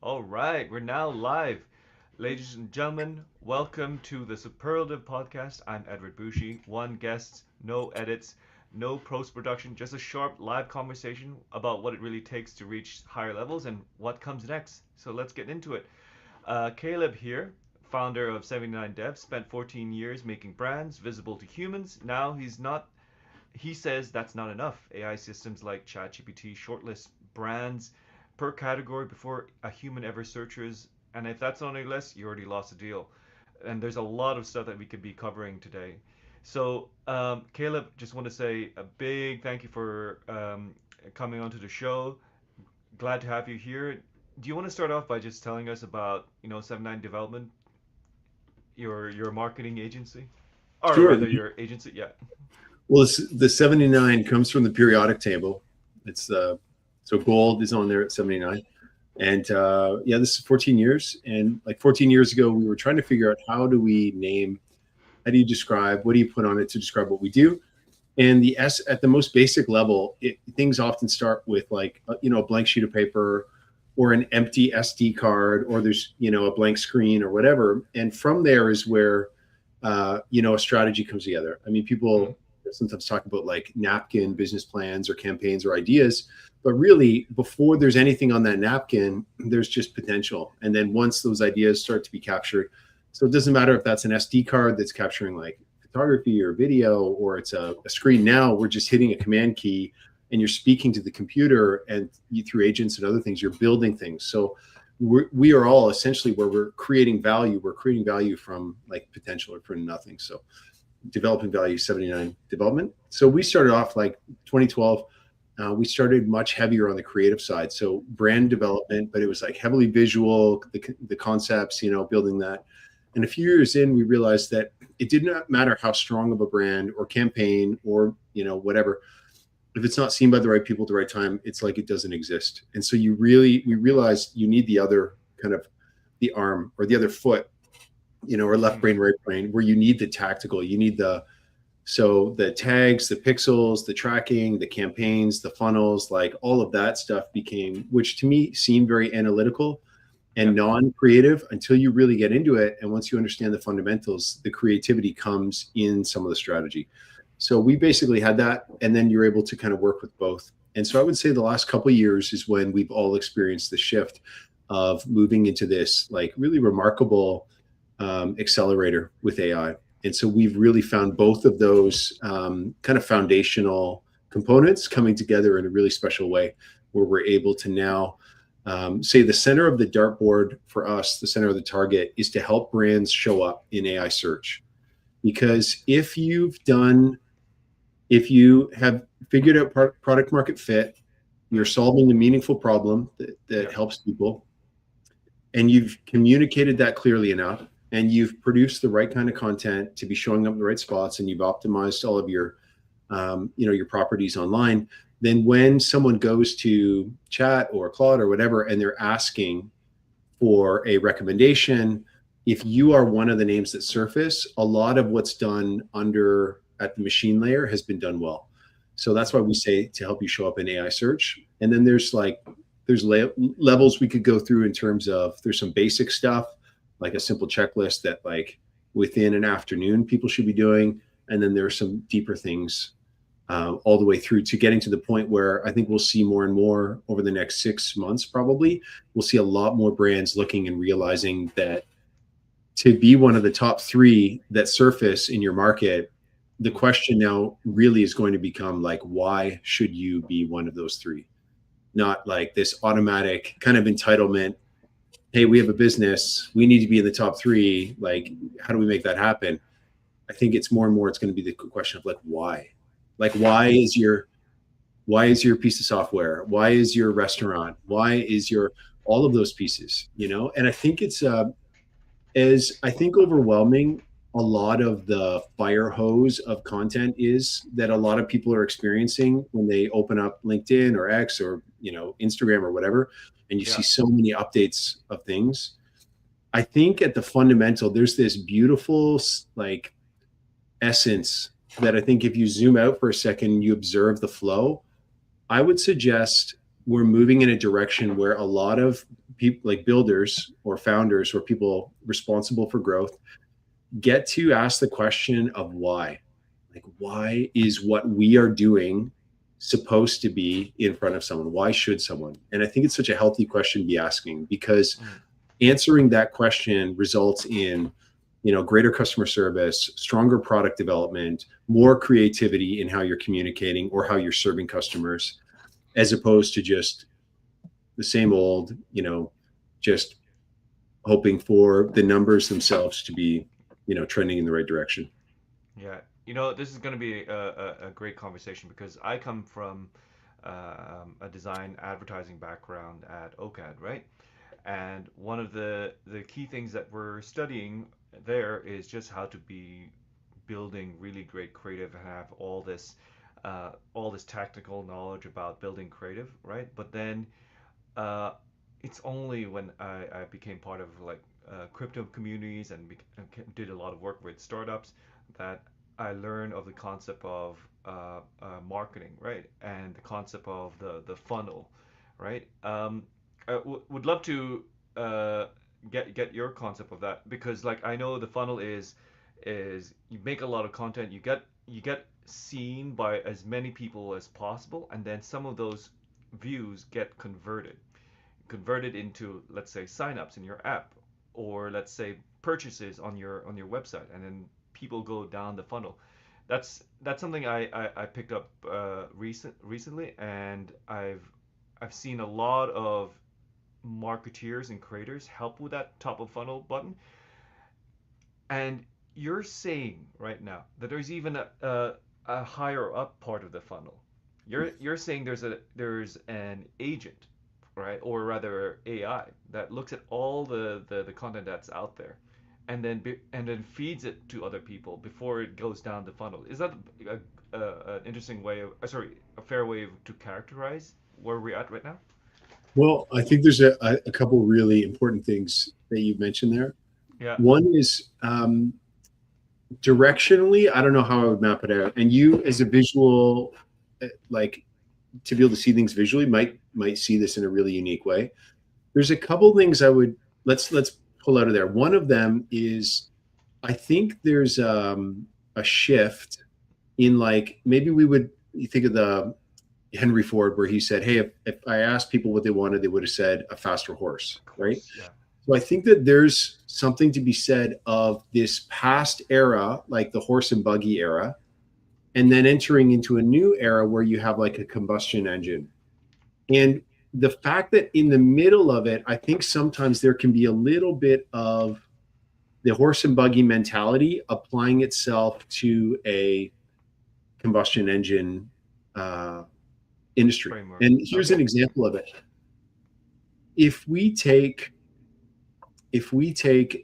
All right, we're now live. Ladies and gentlemen, welcome to the Superlative Podcast. I'm Edward Bushi. One guest, no edits, no post production, just a sharp live conversation about what it really takes to reach higher levels and what comes next. So let's get into it. Caleb here, founder of 79 Devs, spent 14 years making brands visible to humans. Now he says that's not enough. AI systems like ChatGPT shortlist brands per category before a human ever searches, and if that's on your list, you already lost the deal. And there's a lot of stuff that we could be covering today. So, Caleb, just want to say a big thank you for coming onto the show. Glad to have you here. Do you want to start off by just telling us about, 79 Development, your marketing agency, or Sure. rather your agency? Yeah. Well, the 79 comes from the periodic table. It's so gold is on there at 79. And yeah, this is 14 years. And like 14 years ago, we were trying to figure out how do we name, how do you describe, what do you put on it to describe what we do? And the S at the most basic level, things often start with like, a blank sheet of paper or an empty SD card, or there's, a blank screen or whatever. And from there is where, a strategy comes together. I mean, Mm-hmm. people sometimes talk about like napkin business plans or campaigns or ideas, but really before there's anything on that napkin, there's just potential. And then once those ideas start to be captured, so it doesn't matter if that's an SD card that's capturing like photography or video, or it's a screen. Now we're just hitting a command key and you're speaking to the computer, and you, through agents and other things, you're building things. So we are all essentially where we're creating value. We're creating value from like potential or from nothing. So developing value, 79 development. So we started off like 2012. We started much heavier on the creative side. So brand development, but it was like heavily visual, the concepts, building that. And a few years in, we realized that it did not matter how strong of a brand or campaign or, whatever, if it's not seen by the right people at the right time, it's like it doesn't exist. And so we realized you need the other kind of the arm or the other foot, or left Mm-hmm. brain, right brain, where you need the tactical, you need the tags, the pixels, the tracking, the campaigns, the funnels, like all of that stuff became, which to me seemed very analytical and Yep. non-creative until you really get into it. And once you understand the fundamentals, the creativity comes in some of the strategy. So we basically had that, and then you're able to kind of work with both. And so I would say the last couple of years is when we've all experienced the shift of moving into this like really remarkable accelerator with AI. And so we've really found both of those kind of foundational components coming together in a really special way, where we're able to now say the center of the dartboard for us, the center of the target, is to help brands show up in AI search. Because if you have figured out product market fit, you're solving a meaningful problem that Yep. helps people, and you've communicated that clearly enough, and you've produced the right kind of content to be showing up in the right spots, and you've optimized all of your your properties online, then when someone goes to chat or Claude or whatever and they're asking for a recommendation, if you are one of the names that surface, a lot of what's done under at the machine layer has been done well. So that's why we say to help you show up in AI search. And then there's levels we could go through in terms of, there's some basic stuff like a simple checklist that like within an afternoon people should be doing, and then there are some deeper things all the way through to getting to the point where I think we'll see more and more over the next 6 months. Probably we'll see a lot more brands looking and realizing that to be one of the top three that surface in your market, the Mm-hmm. question now really is going to become like, why should you be one of those three? Not like this automatic kind of entitlement. Hey, we have a business, we need to be in the top three. Like, how do we make that happen? I think it's more and more, it's going to be the question of like, why? Like, why is your piece of software? Why is your restaurant? Why is your all of those pieces? And I think it's as I think overwhelming a lot of the fire hose of content is that a lot of people are experiencing when they open up LinkedIn or X or Instagram or whatever, and you see Yeah. so many updates of things. I think at the fundamental, there's this beautiful like essence that I think if you zoom out for a second and you observe the flow, I would suggest we're moving in a direction where a lot of people like builders or founders or people responsible for growth get to ask the question of why. Like, why is what we are doing supposed to be in front of someone? Why should someone? And I think it's such a healthy question to be asking, because Mm. answering that question results in, greater customer service, stronger product development, more creativity in how you're communicating or how you're serving customers, as opposed to just the same old, just hoping for the numbers themselves to be, trending in the right direction. Yeah, this is going to be a great conversation because I come from a design advertising background at OCAD, right? And one of the key things that we're studying there is just how to be building really great creative and have all this technical knowledge about building creative, right? But then uh, it's only when I became part of like crypto communities and did a lot of work with startups that I learned of the concept of marketing, right? And the concept of the funnel, right? Would love to uh, get your concept of that because like I know the funnel is you make a lot of content, you get seen by as many people as possible, and then some of those views get converted into, let's say, signups in your app, or let's say purchases on your website, and then people go down the funnel. That's something I picked up recently, and I've seen a lot of marketeers and creators help with that top of funnel button. And you're saying right now that there's even a higher up part of the funnel. You're saying there's an agent, right? Or rather AI that looks at all the content that's out there and then feeds it to other people before it goes down the funnel. Is that an interesting way of sorry, a fair way to characterize where we're at right now? Well, I think there's a couple really important things that you mentioned there. Yeah. One is directionally, I don't know how I would map it out. And you, as a visual, like to be able to see things visually, might see this in a really unique way. There's a couple things I would let's pull out of there. One of them is I think there's a shift in, like, maybe we would you think of the Henry Ford where he said, "Hey, if I asked people what they wanted, they would have said a faster horse," Of right? course. Yeah. So I think that there's something to be said of this past era, like the horse and buggy era, and then entering into a new era where you have like a combustion engine. And the fact that in the middle of it, I think sometimes there can be a little bit of the horse and buggy mentality applying itself to a combustion engine uh, industry. Framework. And here's Okay. an example of it. If we take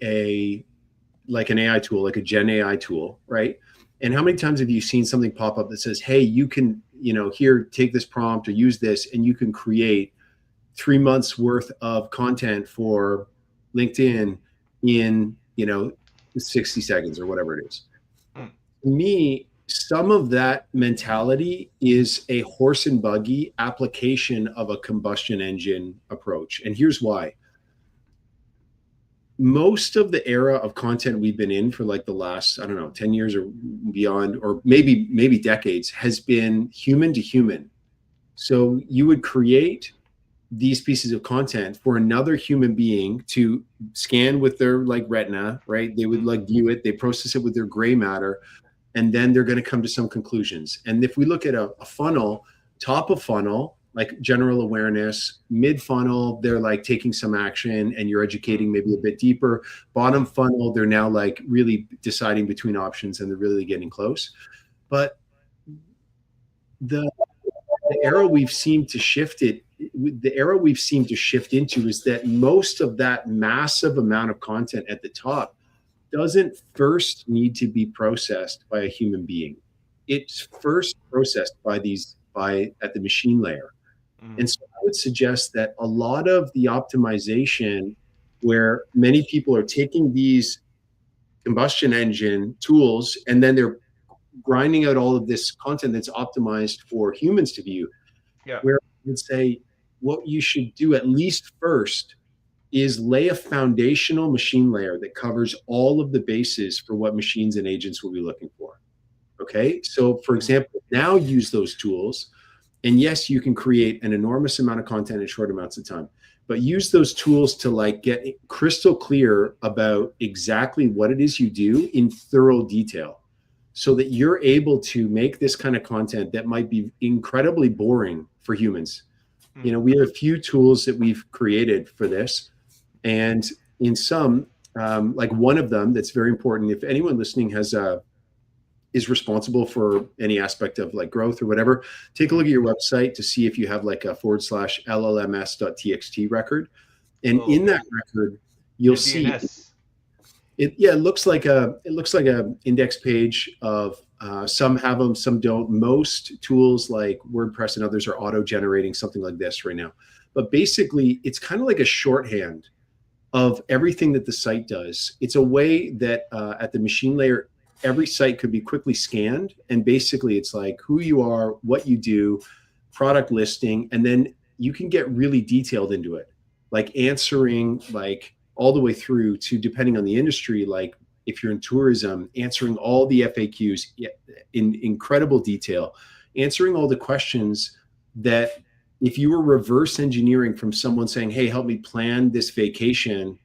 a like an AI tool, like a Gen AI tool, right? And how many times have you seen something pop up that says, "Hey, you can, here, take this prompt or use this, and you can create 3 months worth of content for LinkedIn in, 60 seconds," or whatever it is. Mm. To me, some of that mentality is a horse and buggy application of a combustion engine approach. And here's why. Most of the era of content we've been in for like the last, I don't know, 10 years or beyond, or maybe decades, has been human to human. So you would create these pieces of content for another human being to scan with their like retina, right? They would Mm. like view it, they process it with their gray matter, and then they're going to come to some conclusions. And if we look at a funnel, top of funnel, like general awareness, mid funnel, they're like taking some action and you're Mm. educating maybe a bit deeper. Bottom Mm. funnel, they're now like really deciding between options and they're really getting close. But the the era we've seemed to shift it the era we've seemed to shift into is that most of that massive amount of content at the top doesn't first need to be processed by a human being. It's first processed by at the machine layer. Mm. And so I would suggest that a lot of the optimization where many people are taking these combustion engine tools and then they're grinding out all of this content that's optimized for humans to view, Yeah. where I would say what you should do at least first is lay a foundational machine layer that covers all of the bases for what machines and agents will be looking for. Okay. So for Mm. example, now use those tools. And yes, you can create an enormous amount of content in short amounts of time, but use those tools to like get crystal clear about exactly what it is you do in thorough detail so that you're able to make this kind of content that might be incredibly boring for humans. Mm. We have a few tools that we've created for this. And in some, like one of them that's very important, if anyone listening is responsible for any aspect of like growth or whatever, take a look Mm. at your website to see if you have like a /llms.txt record. And Oh, in okay. that record, you'll The see DNS. it. Yeah, it looks like a index page of some have them, some don't. Most tools like WordPress and others are auto generating something like this right now. But basically, it's kind of like a shorthand of everything that the site does. It's a way that at the machine layer, every site could be quickly scanned. And basically, it's like who you are, what you do, product listing, and then you can get really detailed into it, like answering like all the way through to, depending on the industry, like if you're in tourism, answering all the FAQs in incredible detail, answering all the questions that if you were reverse engineering from someone saying, hey, help me plan this vacation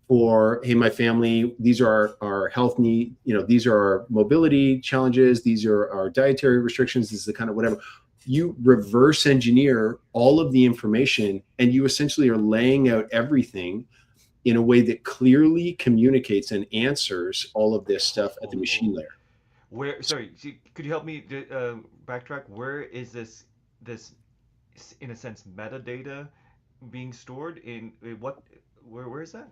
for, hey, my family, these are our health need, these are our mobility challenges, these are our dietary restrictions, this is the kind of whatever. You reverse engineer all of the information and you essentially are laying out everything in a way that clearly communicates and answers all of this stuff at the Oh, machine oh. layer. Where? Sorry. Could you help me backtrack? Where is this in a sense metadata being stored in what? Where is that?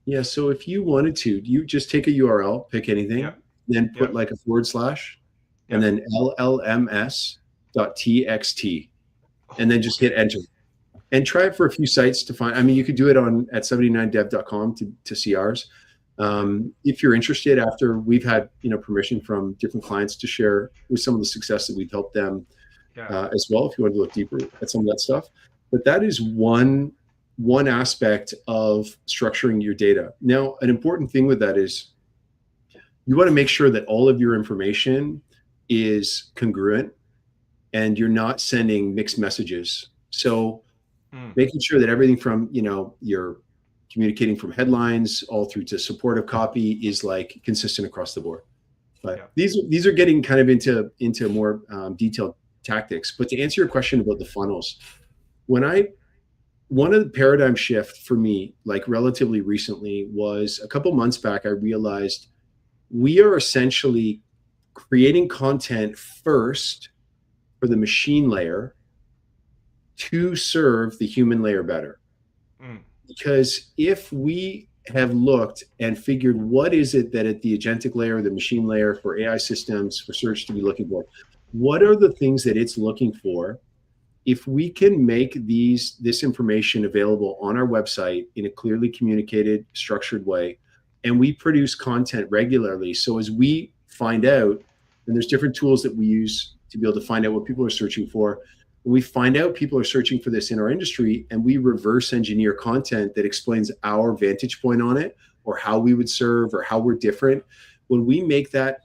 Yeah. So if you wanted to, you just take a URL, pick Yeah. anything, then put Yeah. like a /, and Yeah. then llms.txt, and then Oh, just hit okay. enter and try it for a few sites to find. I mean, you could do it at 79dev.com to see ours. Okay. If you're interested, after we've had permission from different clients to share with some of the success that we've helped them Yeah. as well, if you want to look deeper at some of that stuff. But that is one aspect of structuring your data. Now, an important thing with that is you want to make sure that all of your information is congruent and you're not sending mixed messages. So Mm. making sure that everything from, you're communicating from headlines all through to supportive copy is like consistent across the board. But Yeah. these are getting kind of into more detailed tactics. But to answer your question about the funnels, when I one of the paradigm shift for me, like relatively recently, was a couple months back. I realized we are essentially creating content first for the machine layer to serve the human layer better. Mm. Because if we have looked and figured what is it that at the agentic layer, the machine layer for AI systems, for search to be looking for, what are the things that it's looking for? If we can make this information available on our website in a clearly communicated, structured way, and we produce content regularly, so as we find out, and there's different tools that we use to be able to find out what people are searching for. When we find out people are searching for this in our industry, and we reverse engineer content that explains our vantage point on it, or how we would serve, or how we're different, when we make that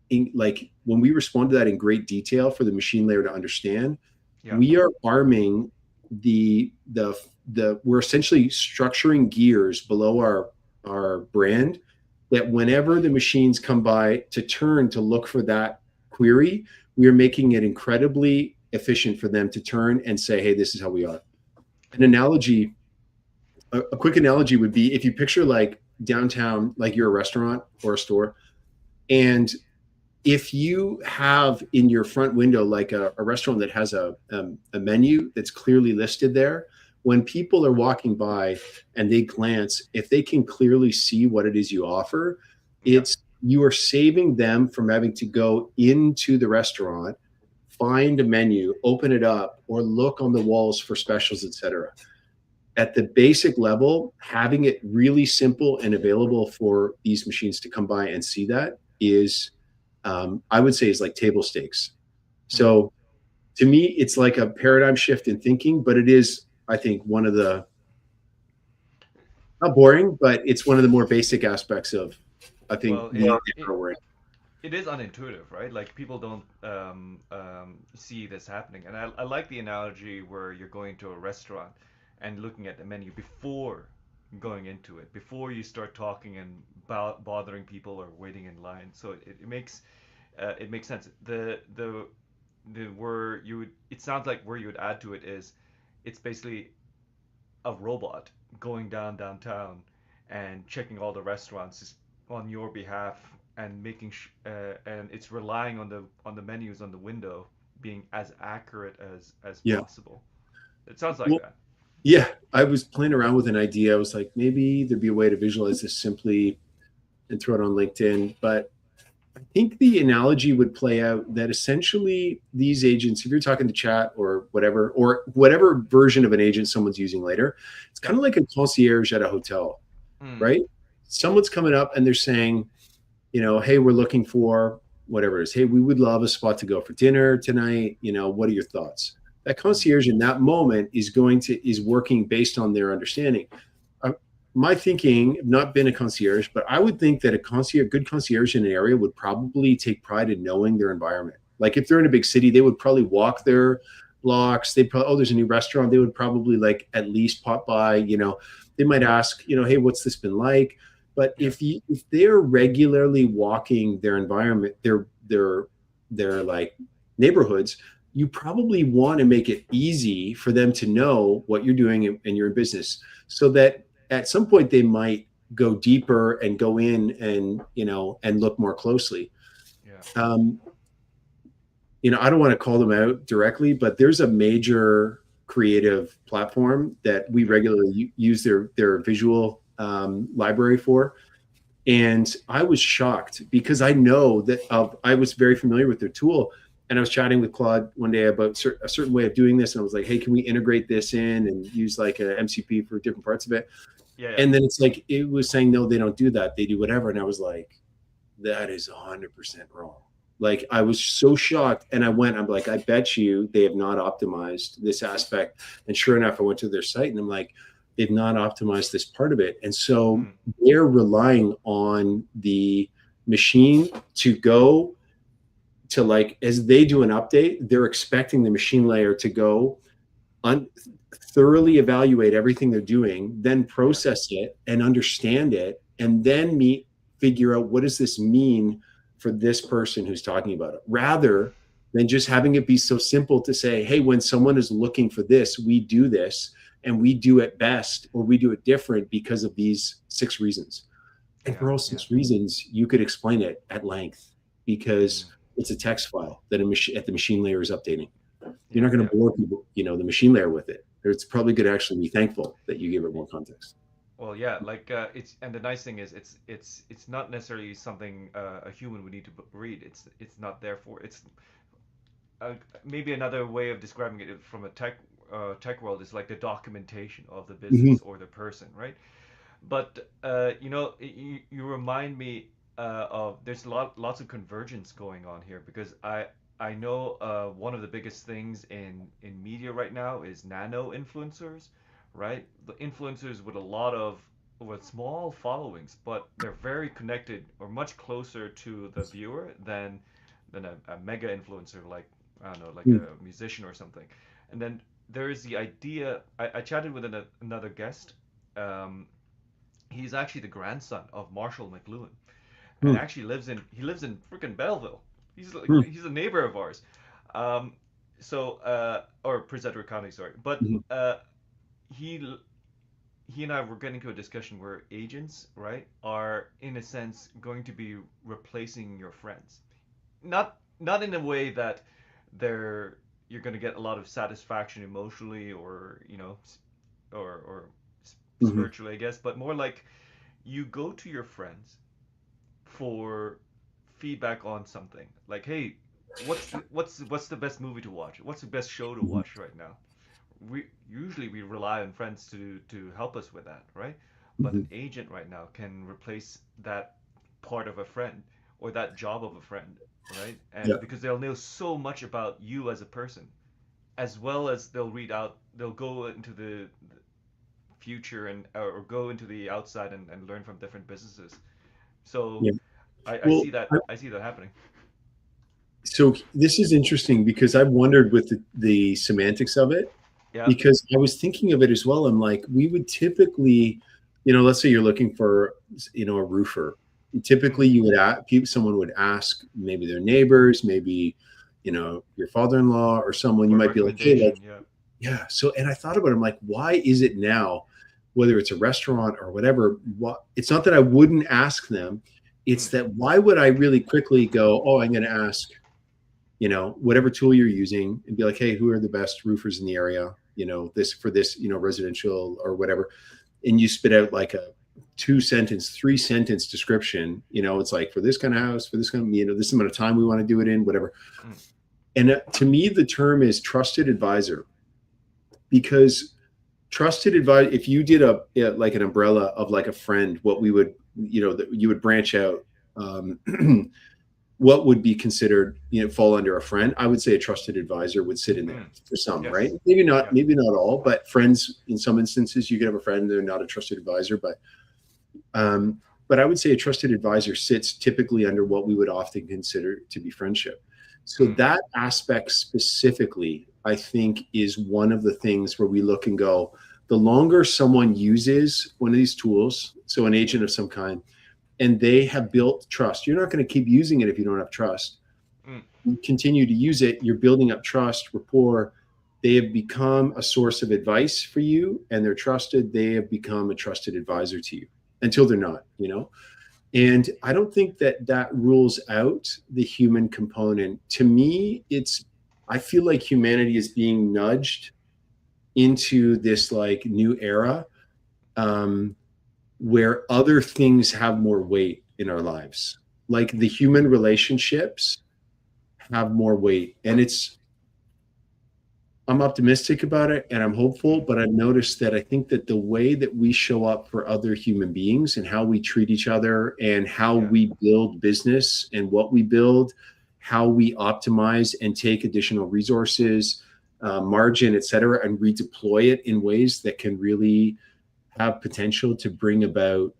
when we respond to that in great detail for the machine layer to understand, Yeah. we are arming we're essentially structuring gears below our brand, that whenever the machines come by to turn to look for that query, we are making it incredibly efficient for them to turn and say, hey, this is how we are. An analogy, a quick analogy would be, if you picture like downtown, like you're a restaurant or a store, and if you have in your front window like a restaurant that has a menu that's clearly listed there, when people are walking by and they glance, if they can clearly see what it is you offer, Yeah. you are saving them from having to go into the restaurant, find a menu, open it up, or look on the walls for specials, etc. At the basic level, having it really simple and available for these machines to come by and see that is, I would say, is like table stakes. Mm. So to me, it's like a paradigm shift in thinking, but it is, I think, one of the not boring, but it's one of the more basic aspects of, I think, Well, the era we're in. it is unintuitive, right? Like people don't see this happening. And I like the analogy where you're going to a restaurant and looking at the menu before going into it, before you start talking and bothering people or waiting in line. So it makes sense. The where you would it sounds like where you would add to it is it's basically a robot going downtown and checking all the restaurants on your behalf and and it's relying on the menus on the window being as accurate as Yeah. possible. It sounds like Well, that. yeah, I was playing around with an idea. I was like, maybe there'd be a way to visualize this simply and throw it on LinkedIn. But I think the analogy would play out that essentially these agents, if you're talking to chat or whatever version of an agent someone's using later, it's kind Yeah. of like a concierge at a hotel, Mm. right? Someone's coming up and they're saying, hey, we're looking for whatever it is. Hey, we would love a spot to go for dinner tonight. What are your thoughts? That Mm. concierge in that moment is working based on their understanding. Uh, my thinking, I've not been a concierge, but I would think that good concierge in an area would probably take pride in knowing their environment. Like if they're in a big city, they would probably walk their blocks. They'd probably, oh, there's a new restaurant. They would probably like at least pop by. They might ask, hey, what's this been like? But Yeah. if they're regularly walking their environment, their like neighborhoods, you probably want to make it easy for them to know what you're doing and your business, so that at some point they might go deeper and go in and look more closely. Yeah. Um, I don't want to call them out directly, but there's a major creative platform that we Okay. regularly use their visual library for. And I was shocked because I know that I was very familiar with their tool. And I was chatting with Claude one day about a certain way of doing this. And I was like, hey, can we integrate this in and use like a MCP for different parts of it? Yeah. Yeah. And then it's like, it was saying, no, they don't do that. They do whatever. And I was like, that is 100% wrong. Like I was so shocked. And I'm like, I bet you they have not optimized this aspect. And sure enough, I went to their site and I'm like, they've not optimized this part of it. And so Mm. they're relying on the machine to go to, like, as they do an update, they're expecting the machine layer to go un- thoroughly evaluate everything they're doing, then Yeah. process it and understand it, and then figure out what does this mean for this person who's talking about it, rather than just having it be so simple to say, hey, when someone is looking for this, we do this and we do it best or we do it different because of these 6 reasons. And Yeah. for all Yeah. 6 reasons, you could explain it at length Mm. because it's a text file that at the machine layer is updating. You're Yeah. not going Yeah. to bore people, the machine layer with it. It's probably good to actually be thankful that you give it more context. Well, yeah, like it's and the nice thing is it's not necessarily something a human would need to read. It's not there for it's maybe another way of describing it from a tech world is like the documentation of the Mm-hmm. business or the person, right? But you remind me of there's lots of convergence going on here because I know one of the biggest things in media right now is nano influencers, right? The influencers with small followings, but they're very connected or much closer to the viewer than a mega influencer like I don't know, like a musician or something. And then there is the idea. I chatted with another guest. Um, he's actually the grandson of Marshall McLuhan, and Mm-hmm. actually lives in freaking Belleville. Mm-hmm. He's a neighbor of ours. Um, or Prince Edward County, sorry. But Mm-hmm. he he and I were getting to a discussion where agents, right, are in a sense going to be replacing your friends. Not in a way that they're you're going to get a lot of satisfaction emotionally or or Mm-hmm. spiritually, I guess, but more like you go to your friends for feedback on something. Like, hey, what's the best movie to watch? What's the best show to Mm-hmm. watch right now? We rely on friends to help us with that, right? But Mm-hmm. an agent right now can replace that part of a friend or that job of a friend, right? Yeah. And because they'll know so much about you as a person, as well as they'll go into the future and or go into the outside and learn from different businesses. So Yeah. I Well, see that happening. so this is interesting because I've wondered with the semantics of it, Yeah. because I was thinking of it as well. I'm like, we would typically, let's say you're looking for, a roofer. Typically, Mm. you would someone would ask maybe their neighbors, maybe, your father-in-law or someone. You For a might be like, hey, like, recommendation. Yeah. yeah. So, and I thought about it. I'm like, why is it now, whether it's a restaurant or whatever? What? It's not that I wouldn't ask them. It's Mm. that why would I really quickly go, oh, I'm going to ask whatever tool you're using and be like, hey, who are the best roofers in the area? This for this, residential or whatever. And you spit out like a 2 sentence, 3 sentence description. It's like for this kind of house, for this kind of, this amount of time we want to do it in, whatever. Mm. And to me, the term is trusted advisor, because trusted advisor, if you did like an umbrella of like a friend, what we would, that you would branch out, um, what would be considered, fall under a friend. I would say a trusted advisor would sit in there Mm. for some, right? Yes. maybe not Yeah. maybe not all, but friends, in some instances you could have a friend, they're not a trusted advisor, um but I would say a trusted advisor sits typically under what we would often consider to be friendship. So Mm. that aspect specifically, I think, is one of the things where we look and go, the longer someone uses one of these tools, so an agent of some kind, and they have built trust. You're not going to keep using it if you don't have trust. Mm. You continue to use it, you're building up trust, rapport. They have become a source of advice for you, and they're trusted. They have become a trusted advisor to you until they're not. And I don't think that rules out the human component. To me, I feel like humanity is being nudged into this like new era, um, where other things have more weight in our lives. Like the human relationships have more weight. And I'm optimistic about it and I'm hopeful, Mm. but I've noticed that I think that the way that we show up for other human beings and how we treat each other and how Yeah. we build business and what we build, how we optimize and take additional resources, margin, et cetera, and redeploy it in ways that can really have potential to bring about,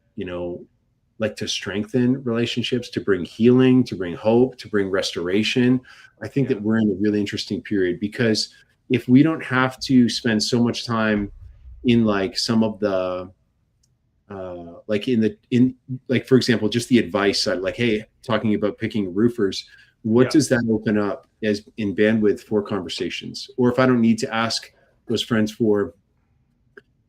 like to strengthen relationships, to bring healing, to bring hope, to bring restoration. I think Yeah. that we're in a really interesting period, because if we don't have to spend so much time in like some of the like in like, for example, just the advice side, like, hey, talking about picking roofers, what Yeah. does that open up as in bandwidth for conversations? Or if I don't need to ask those friends for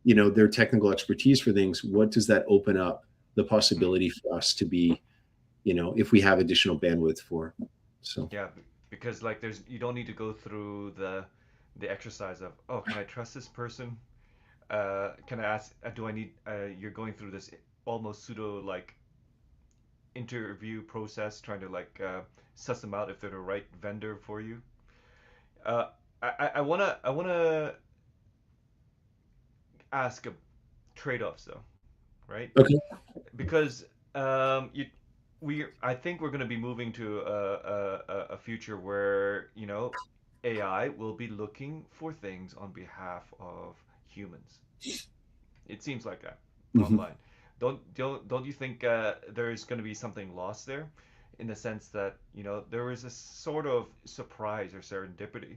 their technical expertise for things, what does that open up the Mm. possibility for us to be, if we have additional bandwidth for? So Yeah. Because like you don't need to go through the exercise of, oh, can I trust this person? Can I ask? Do I need? You're going through this almost pseudo like interview process, trying to like suss them out if they're the right vendor for you. Uh, I wanna ask a trade-offs though, right? okay. Because you we I think we're gonna be moving to a future where AI will be looking for things on behalf of humans. It seems like that Mm-hmm. online. Don't you think there's going to be something lost there, in the sense that there is a sort of surprise or serendipity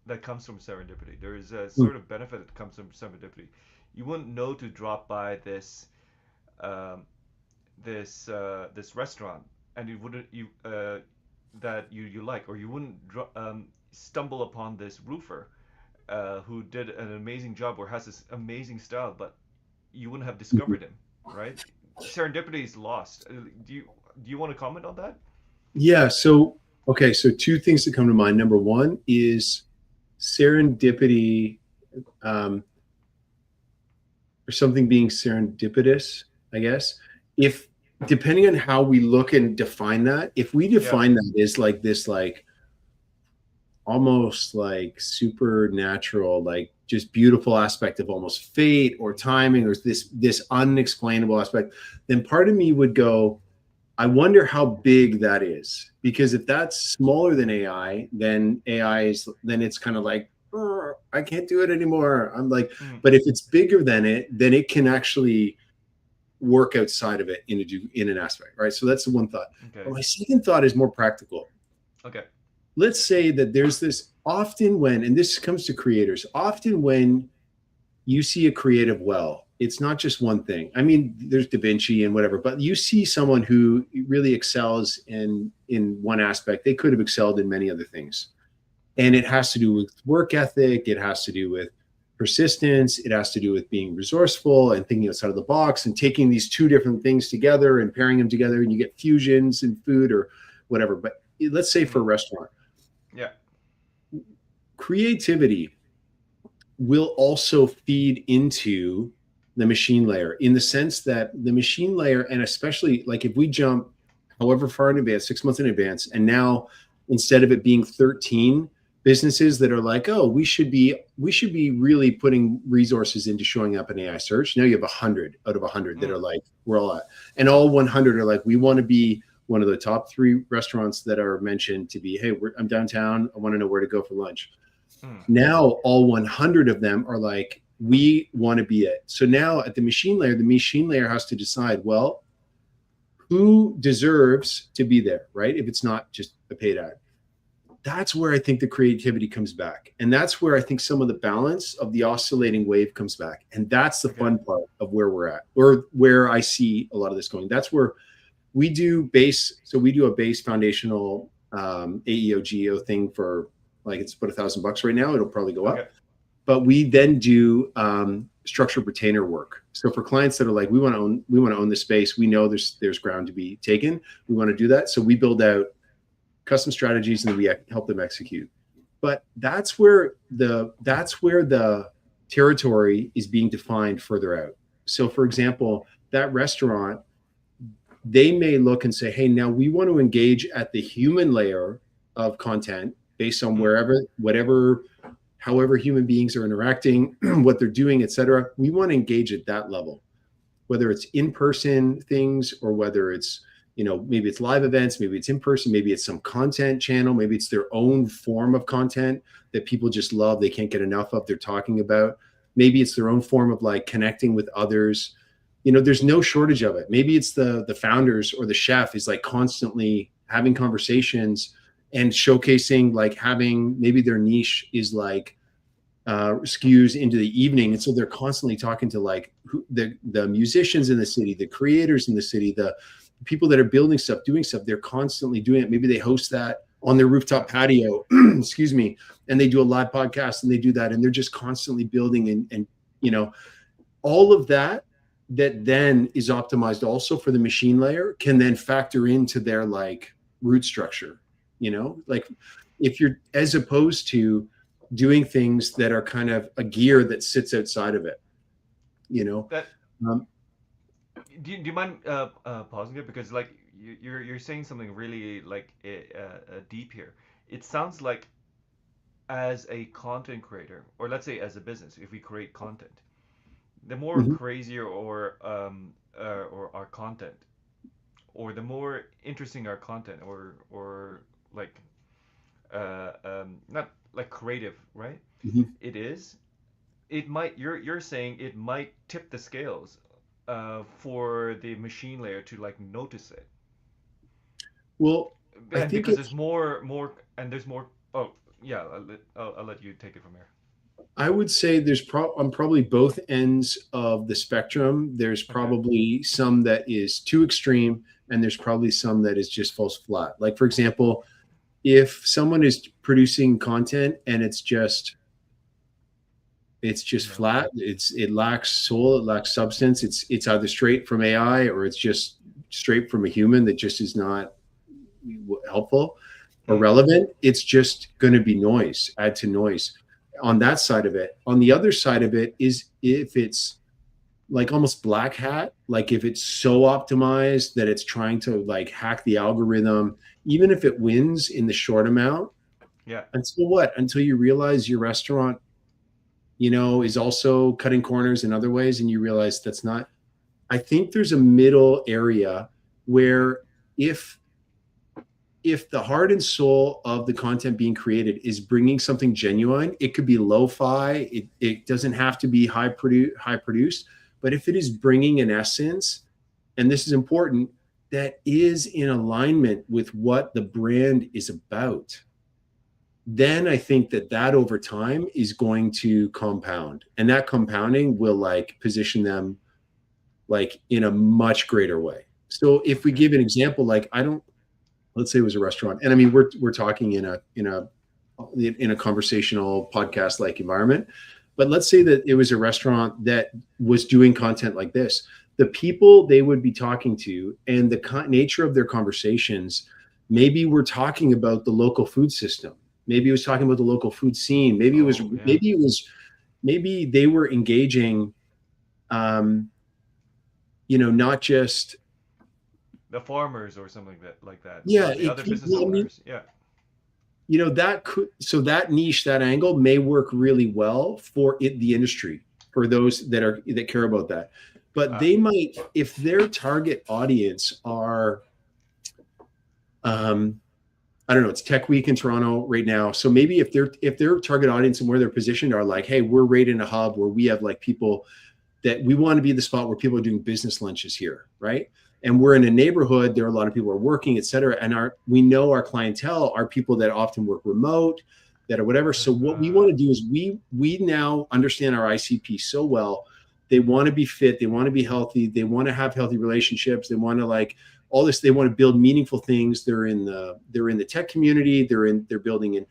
that comes from serendipity. There is a sort of benefit that comes from serendipity. You wouldn't know to drop by um, this restaurant, and you wouldn't you that you like, or you wouldn't stumble upon this roofer who did an amazing job or has this amazing style, but you wouldn't have Mm-hmm. discovered him, right? Serendipity is lost. Do you want to comment on that? Yeah. So, okay. So, two things that come to mind. Number one is serendipity, um, or something being serendipitous, I guess. If depending on how we look and define that, if we Yeah. define that as like this, like almost like supernatural, like just beautiful aspect of almost fate or timing, or this unexplainable aspect, then part of me would go, I wonder how big that is. Because if that's smaller than AI, then AI is, then it's kind of like "Oh, I can't do it anymore." I'm like, Mm, but if it's bigger than it, then it can actually work outside of it in an aspect, right? So that's the one thought. But okay. my second thought is more practical. Okay. Let's say that there's this often when, and this comes to creators, often when you see a creative well, it's not just one thing. I mean, there's Da Vinci and whatever, but you see someone who really excels in one aspect. They could have excelled in many other things. And it has to do with work ethic, it has to do with persistence, it has to do with being resourceful and thinking outside of the box and taking these two different things together and pairing them together, and you get fusions in food or whatever. But let's say for a Mm, restaurant, yeah. creativity will also feed into the machine layer in the sense that the machine layer, and especially like if we jump however far in advance, 6 months in advance, and now instead of it being 13 businesses that are like, oh, we should be really putting resources into showing up in AI search. Now you have 100 out of 100 that are Mm, like, we're all at, and all 100 are like, we want to be one of the top 3 restaurants that are mentioned to be, hey, I'm downtown, I want to know where to go for lunch. mm, Now all 100 of them are like, we want to be it. So now at the machine layer has to decide, well, who deserves to be there, right? If it's not just a paid ad. That's where I think the creativity comes back. And that's where I think some of the balance of the oscillating wave comes back. And that's the okay. fun part of where we're at, or where I see a lot of this going. That's where we do base. So we do a base foundational AEO GEO thing for, like, it's about $1,000 right now. It'll probably go Okay. up, but we then do structured retainer work. So for clients that are like, we want to own the space, we know there's ground to be taken, we want to do that. So we build out custom strategies and then we help them execute. But that's where the territory is being defined further out. So for example, that restaurant, they may look and say, hey, now we want to engage at the human layer of content based on Mm, wherever, whatever, however human beings are interacting, what they're doing, et cetera. We want to engage at that level, whether it's in-person things or whether it's, maybe it's live events, maybe it's in person, maybe it's some content channel, maybe it's their own form of content that people just love, they can't get enough of, they're talking about. Maybe it's their own form of like connecting with others. There's no shortage of it. Maybe it's the founders or the chef is like constantly having conversations and showcasing, like having, maybe their niche is like skews into the evening, and so they're constantly talking to like the musicians in the city, the creators in the city, the people that are building stuff, doing stuff. They're constantly doing it. Maybe they host that on their yeah. rooftop patio, excuse me, and they do a live podcast and they do that, and they're just constantly building and you know all of that then is optimized also for the machine layer, can then factor into their like root structure, like if you're, as opposed to doing things that are kind of a gear that sits outside of it, you know. That um, do you mind pausing it, because like you're saying something really like deep here. It sounds like, as a content creator, or let's say as a business, if we create content, the more mhm. crazier or our content, or the more interesting our content, or like not like creative, right? Mhm. It is. It might. You're saying it might tip the scales, for the machine layer to like notice it, Well, I and think because there's it's, more, and there's more. Oh yeah, I'll let you take it from here. I would say there's on probably both ends of the spectrum. There's Okay. probably some that is too extreme, and there's probably some that is just falls flat. Like for example, if someone is producing content and it's just No. flat, it lacks soul, it lacks substance, it's either straight from AI or it's just straight from a human that just is not helpful or Mm, relevant, it's just going to be noise, add to noise on that side of it. On the other side of it is if it's like almost black hat, like if it's so optimized that it's trying to like hack the algorithm, even if it wins in the short amount, yeah. until you realize your restaurant, is also cutting corners in other ways, and you realize that's not. I think there's a middle area where if if the heart and soul of the content being created is bringing something genuine, it could be lo-fi. It doesn't have to be high produced, but if it is bringing an essence, and this is important, that is in alignment with what the brand is about, then I think that over time is going to compound, and that compounding will like position them like in a much greater way. So if we Okay. give an example, like I don't, let's say it was a restaurant, and I mean we're talking in a conversational podcast like environment, but let's say that it was a restaurant that was doing content like this. The people they would be talking to and the nature of their conversations, maybe we're talking about the local food system, maybe it was talking about the local food scene, Oh yeah. maybe they were engaging, um not just, The farmers or something like that, yeah, or the other business well, I mean, owners. Yeah. that could, so that niche, that angle may work really well for the industry, for those that care about that. But Ah. they might, if their target audience are, um I don't know, it's Tech Week in Toronto right now, so maybe if their target audience and where they're positioned are like, hey, we're right in a hub where we have like people that we want to be the spot where people are doing business lunches here, right? And we're in a neighborhood, there are a lot of people who are working, et cetera. And we know our clientele are people that often work remote, that are whatever. So what we want to do is we now understand our ICP so well. They want to be fit, they want to be healthy, they want to have healthy relationships, they want to like all this, they want to build meaningful things. They're in the tech community, they're building in,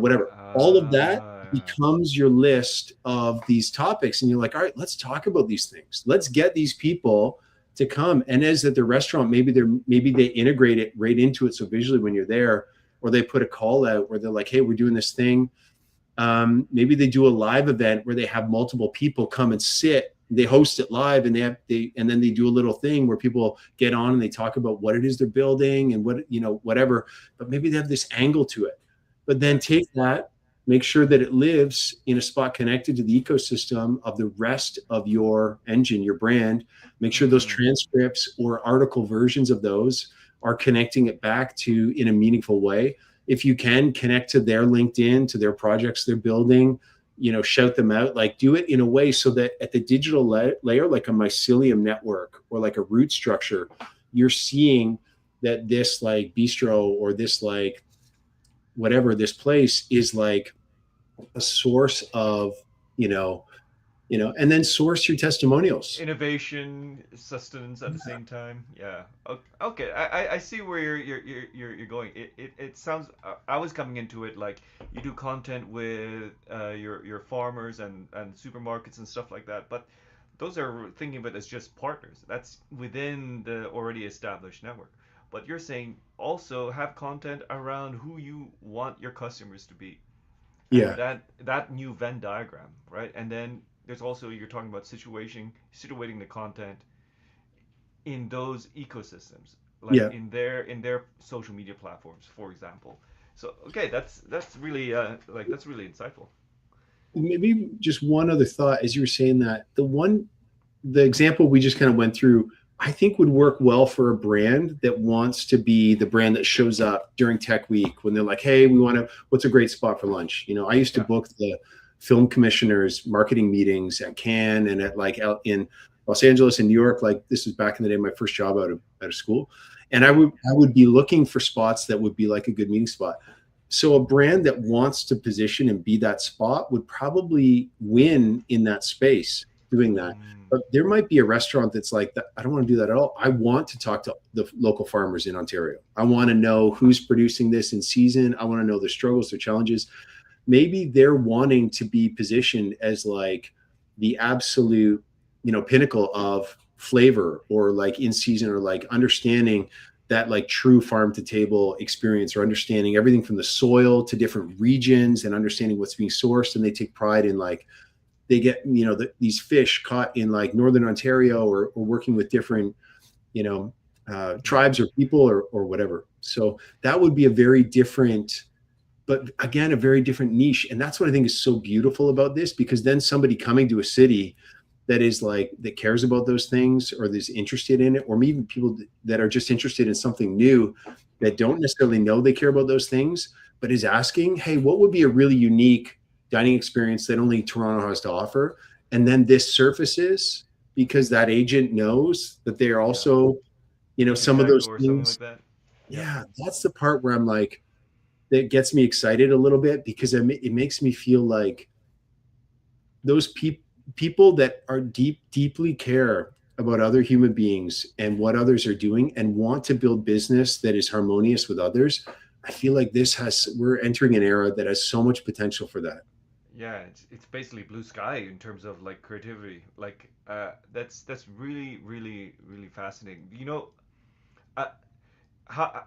whatever. All of that Ah. becomes your list of these topics, and you're like, all right, let's talk about these things, let's get these people to come. And as at the restaurant, maybe they integrate it right into it, so visually when you're there, or they put a call out where they're like, hey, we're doing this thing. Maybe they do a live event where they have multiple people come and sit, they host it live, and and then they do a little thing where people get on and they talk about what it is they're building and whatever, but maybe they have this angle to it. But then Yeah. take that, make sure that it lives in a spot connected to the ecosystem of the rest of your engine, your brand. Make sure those Mm. transcripts or article versions of those are connecting it back to in a meaningful way. If you can connect to their LinkedIn, to their projects they're building, shout them out, like do it in a way so that at the digital layer, like a mycelium network or like a root structure, you're seeing that this like bistro or this like whatever, this place is like a source of, you know, and then source your testimonials. Innovation, sustenance at the same time. Yeah. Okay. I see where you're going. It sounds. I was coming into it like you do content with your farmers and supermarkets and stuff like that, but those are thinking of it as just partners. That's within the already established network. But you're saying also have content around who you want your customers to be, and Yeah. that new Venn diagram, right? And then there's also you're talking about situating the content in those ecosystems, like Yeah. in their social media platforms, for example. So okay, that's really that's really insightful. Maybe just one other thought as you were saying that, the example we just kind of went through, I think would work well for a brand that wants to be the brand that shows up during Tech Week when they're like, hey, what's a great spot for lunch? I used to Yeah. book the film commissioners marketing meetings at Cannes and at like out in Los Angeles and New York. Like this was back in the day, my first job out of school. And I Yeah. would be looking for spots that would be like a good meeting spot. So a brand that wants to position and be that spot would probably win in that space doing that. Mm. But there might be a restaurant that's like, I don't want to do that at all. I want to talk to the local farmers in Ontario. I want to know who's producing this in season. I want to know their struggles, their challenges. Maybe they're wanting to be positioned as like the absolute, pinnacle of flavor, or like in season, or like understanding that like true farm to table experience, or understanding everything from the soil to different regions and understanding what's being sourced. And they take pride in like, they get, these fish caught in like Northern Ontario, or working with different, you know, Yeah. tribes or people, or whatever. So that would be a very different, but again, a very different niche. And that's what I think is so beautiful about this, because then somebody coming to a city that is like, that cares about those things, or is interested in it, or maybe people that are just interested in something new, that don't necessarily know they care about those things, but is asking, hey, what would be a really unique dining experience that only Toronto has to offer? And then this surfaces because that agent knows that they are Yeah. also, In some of tech those or something like things. that. Yeah. Yeah, that's the part where I'm like, that gets me excited a little bit because it makes me feel like those people that are deeply care about other human beings and what others are doing and want to build business that is harmonious with others. I feel like we're entering an era that has so much potential for that. Yeah, it's basically blue sky in terms of like creativity. Like that's really really really fascinating. Uh, how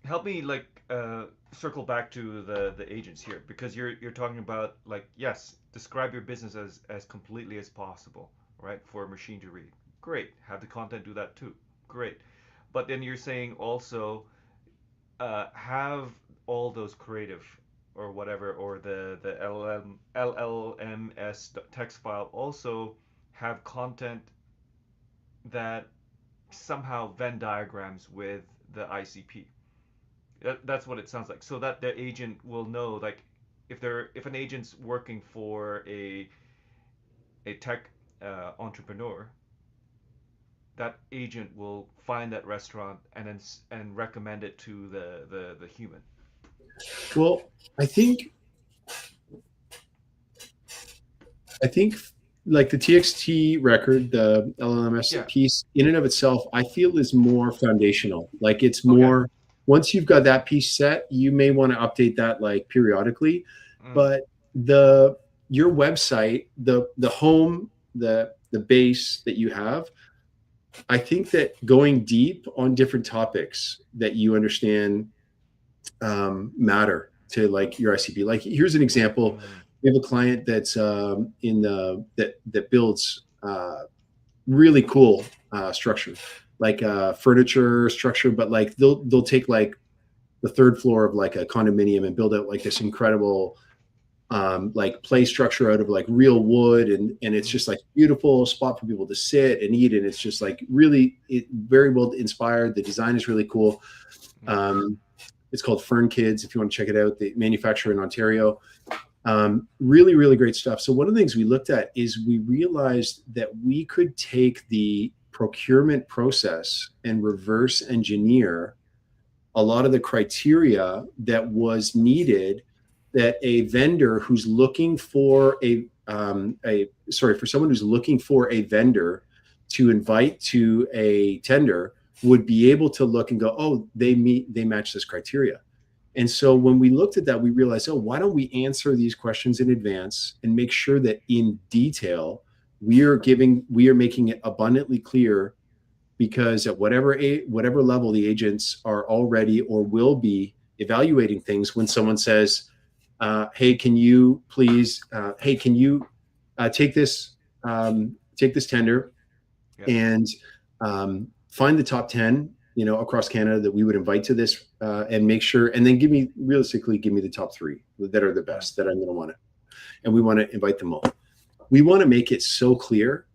help me like circle back to the agents here because you're talking about like yes, describe your business as completely as possible, right? For a machine to read. Great. Have the content do that too. Great. But then you're saying also have all those creative or whatever or the LLMS text file also have content that somehow Venn diagrams with the ICP. That's what it sounds like. So that the agent will know, like, if an agent's working for a tech entrepreneur, that agent will find that restaurant and then and recommend it to the human. Well, I think I think like the TXT record, the LLMS Yeah. piece in and of itself, I feel is more foundational. Like it's Okay. more, once you've got that piece set, you may want to update that like periodically. Mm. But the your website, the home, the base that you have, I think that going deep on different topics that you understand matter to like your ICP. Like here's an example. Mm. We have a client that's in the that builds really cool structure, like furniture structure, but like they'll take like the third floor of like a condominium and build out like this incredible like play structure out of like real wood, and it's Mm. just like beautiful spot for people to sit and eat, and it's just like really very well inspired. The design is really cool. Mm. um, it's called Fern Kids if you want to check it out. They manufacture in Ontario. Really, really great stuff. So one of the things we looked at is we realized that we could take the procurement process and reverse engineer a lot of the criteria that was needed, that a vendor who's looking for for someone who's looking for a vendor to invite to a tender would be able to look and go, oh, they match this criteria. And so when we looked at that, we realized, oh, why don't we answer these questions in advance and make sure that in detail we are making it abundantly clear, because at whatever level the agents are already or will be evaluating things, when someone says, hey, can you please hey, can you take this tender Yeah. and find the top 10 across Canada that we would invite to this, and make sure, and then give me the top three that are the Mm. best that I'm going to want to, and we want to invite them all. We want to make it so clear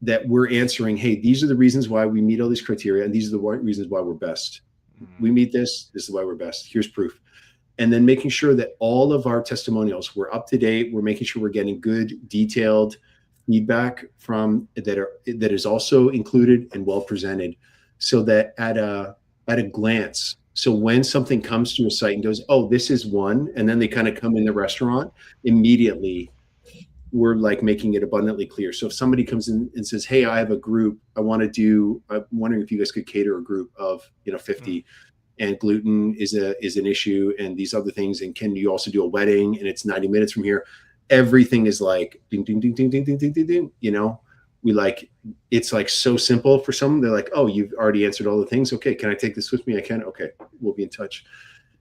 that we're answering, hey, these are the reasons why we meet all these criteria, and these are the reasons why we're best. We Mm. meet this is why we're best. Here's proof. And then making sure that all of our testimonials were up to date. We're making sure we're getting good, detailed feedback that is also included and well presented, so that at a glance, so when something comes to a site and goes, oh, this is one, and then they kind of come in the restaurant, immediately we're like making it abundantly clear. So if somebody comes in and says, hey, I have a group, I'm wondering if you guys could cater a group of Mm. 50, and gluten is an issue, and these other things, and can you also do a wedding, and it's 90 minutes from here, everything is like ding ding ding ding ding ding ding ding ding. We like, it's like so simple for someone. They're like, oh, you've already answered all the things. Okay, can I take this with me? I can. Okay, we'll be in touch.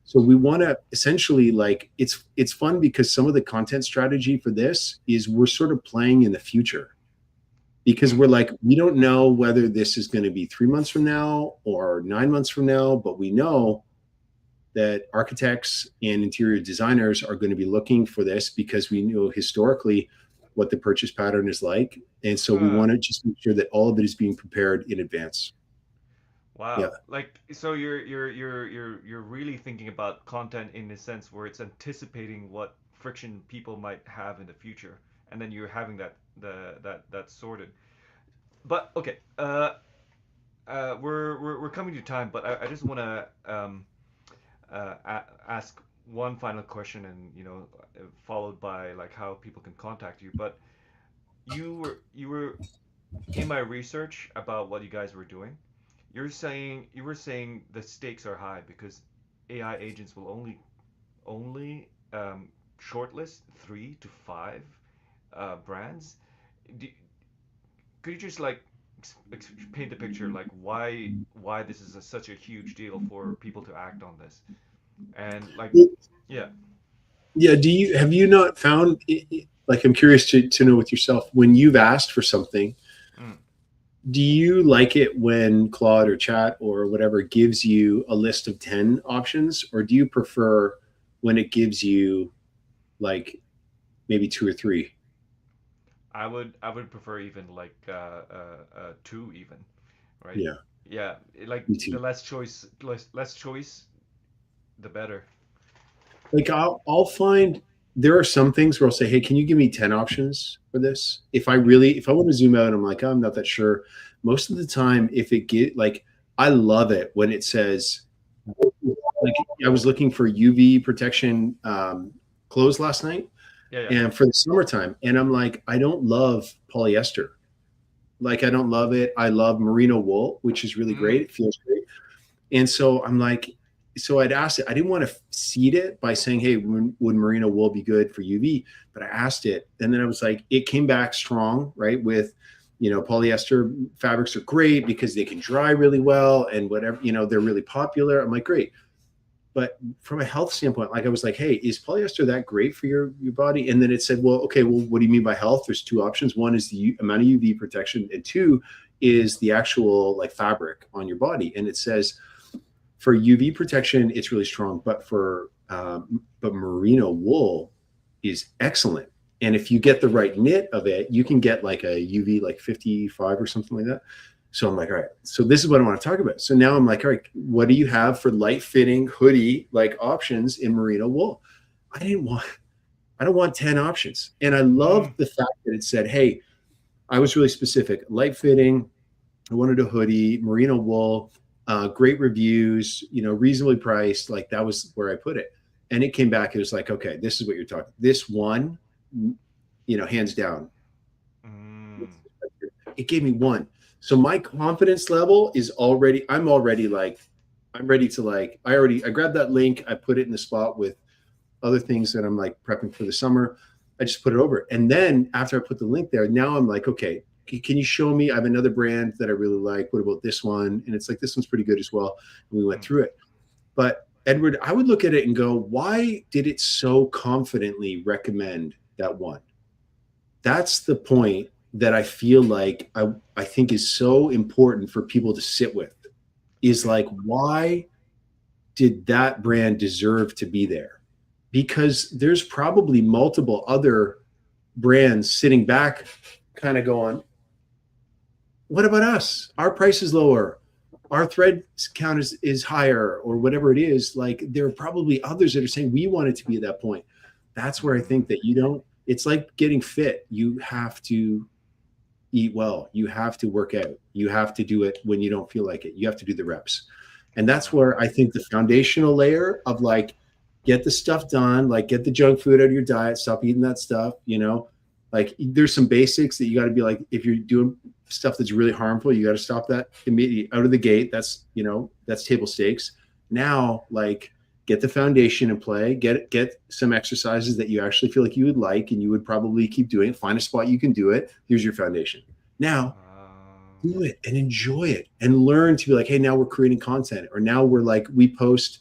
So we want to essentially, like, it's fun because some of the content strategy for this is we're sort of playing in the future, because Mm. we're like, we don't know whether this is going to be 3 months from now or 9 months from now, but we know that architects and interior designers are going to be looking for this because we know historically what the purchase pattern is like. And so we Uh, want to just make sure that all of it is being prepared in advance. Wow. Yeah. Like so you're really thinking about content in a sense where it's anticipating what friction people might have in the future, and then you're having that sorted. But okay, we're coming to time, but I just want to ask one final question, and followed by like how people can contact you. But you were in my research about what you guys were doing. You were saying the stakes are high because AI agents will only shortlist 3 to 5 brands. Do, could you just like paint the picture like why this is such a huge deal for people to act on this and like yeah. Yeah. Have you not found, like, I'm curious to know with yourself, when you've asked for something, Mm. do you like it when Claude or Chat or whatever gives you a list of 10 options, or do you prefer when it gives you like maybe two or three? I would prefer even like two even, right? Yeah, Yeah, like me the too. less choice, the better. Like I'll find there are some things where I'll say, "Hey, can you give me 10 options for this?" Mm-hmm. If I want to zoom out and I'm like, "Oh, I'm not that sure." Most of the time, if it get like, I love it when it says, like, I was looking for UV protection clothes last night, Yeah, yeah. and for the summertime, and I'm like, I don't love polyester. Like, I don't love it. I love merino wool, which is really Mm-hmm. great. It feels great. And so I'm like, so I'd asked it. I didn't want to seed it by saying, "Hey, would merino wool be good for UV?" But I asked it, and then I was like, it came back strong, right? With, polyester fabrics are great because they can dry really well, and whatever, they're really popular. I'm like, great. But from a health standpoint, like, I was like, "Hey, is polyester that great for your body?" And then it said, "Well, okay, well, what do you mean by health?" There's two options. One is the amount of UV protection, and two is the actual like fabric on your body. And it says for UV protection, it's really strong, but merino wool is excellent. And if you get the right knit of it, you can get like a UV like 55 or something like that. So I'm like, all right, so this is what I want to talk about. So now I'm like, all right, what do you have for light fitting hoodie like options in merino wool? I didn't want, I don't want 10 options. And I Mm. loved the fact that it said, hey, I was really specific, light fitting, I wanted a hoodie, merino wool, great reviews, reasonably priced. Like, that was where I put it. And it came back. It was like, okay, this is what you're talking. This one, hands down. Mm. It gave me one. So my confidence level is already. I'm already like, I'm ready to like. I grabbed that link. I put it in the spot with other things that I'm like prepping for the summer. I just put it over. And then after I put the link there, now I'm like, okay, can you show me? I have another brand that I really like. What about this one? And it's like, this one's pretty good as well. And we went Mm. through it. But Edward, I would look at it and go, why did it so confidently recommend that one? That's the point that I feel like I think is so important for people to sit with, is Okay. like, why did that brand deserve to be there? Because there's probably multiple other brands sitting back, kind of going, what about us? Our price is lower. Our thread count is higher, or whatever it is. Like, there are probably others that are saying we want it to be at that point. That's where I Mm. think that you don't, it's like getting fit. You have to eat well. You have to work out. You have to do it when you don't feel like it. You have to do the reps. And that's where I think the foundational layer of like, get the stuff done, like, get the junk food out of your diet, stop eating that stuff, like, there's some basics that you got to be like, if you're doing stuff that's really harmful, you got to stop that immediately out of the gate. That's table stakes. Now, like, get the foundation in play, get some exercises that you actually feel like you would like and you would probably keep doing. Find a spot you can do it. Here's your foundation. Now do it and enjoy it and learn to be like, hey, now we're creating content, or now we're like, we post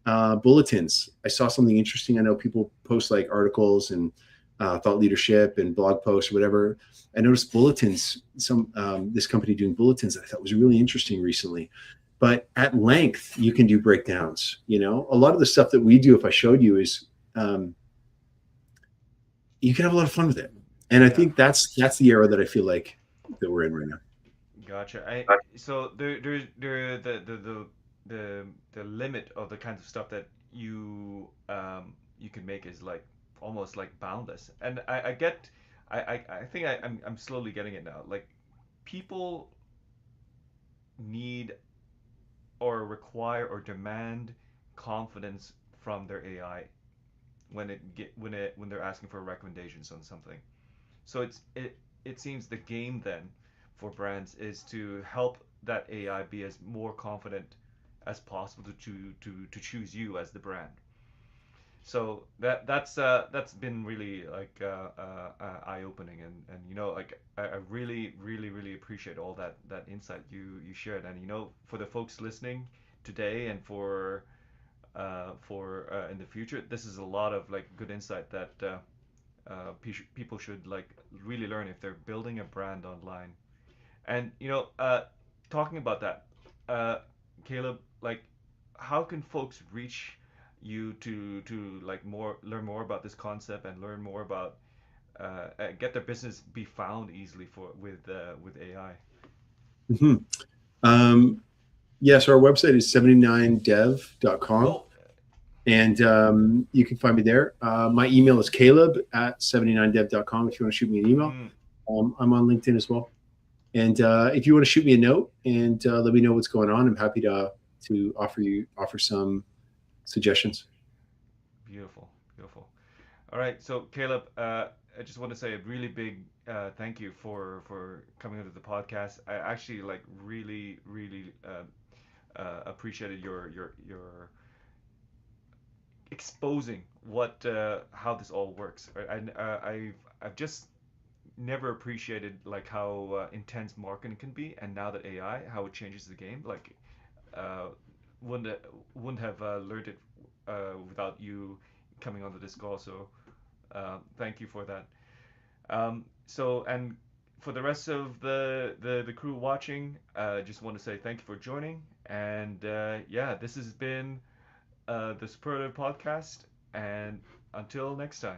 bulletins. I saw something interesting. I know people post like articles and thought leadership and blog posts or whatever. I noticed bulletins, this company doing bulletins that I thought was really interesting recently. But at length, you can do breakdowns. A lot of the stuff that we do, if I showed you, is um, you can have a lot of fun with it. And I Yeah. think that's the era that I feel like that we're in right now. Gotcha. So the the limit of the kinds of stuff that you can make is like almost like boundless. And I get I think I'm slowly getting it now. Like people need or require or demand confidence from their AI when they're asking for recommendations on something. So it seems the game then for brands is to help that AI be as more confident as possible to choose you as the brand. So that's been really like eye opening, and like I really appreciate all that insight you shared. And for the folks listening today and for in the future, this is a lot of like good insight that people should like really learn if they're building a brand online. And talking about that, uh, Caleb, like, how can folks reach you to like more learn more about this concept and learn more about get their business be found easily for with AI? Hmm. Um, yes, our website is 79dev.com. Oh, And you can find me there. My email is caleb at 79dev.com if you want to shoot me an email. mm, I'm on LinkedIn as well. And if you want to shoot me a note and let me know what's going on, I'm happy to offer some suggestions. beautiful, beautiful. All right, so Caleb, I just want to say a really big thank you for coming into the podcast. I actually like really appreciated your exposing what how this all works. Right? I've just never appreciated like how intense marketing can be, and now that AI, how it changes the game. Like uh, wouldn't wouldn't have learned it without you coming onto this call. So thank you for that. So and for the rest of the crew watching, just want to say thank you for joining. And yeah, this has been the Superlative Podcast. And until next time.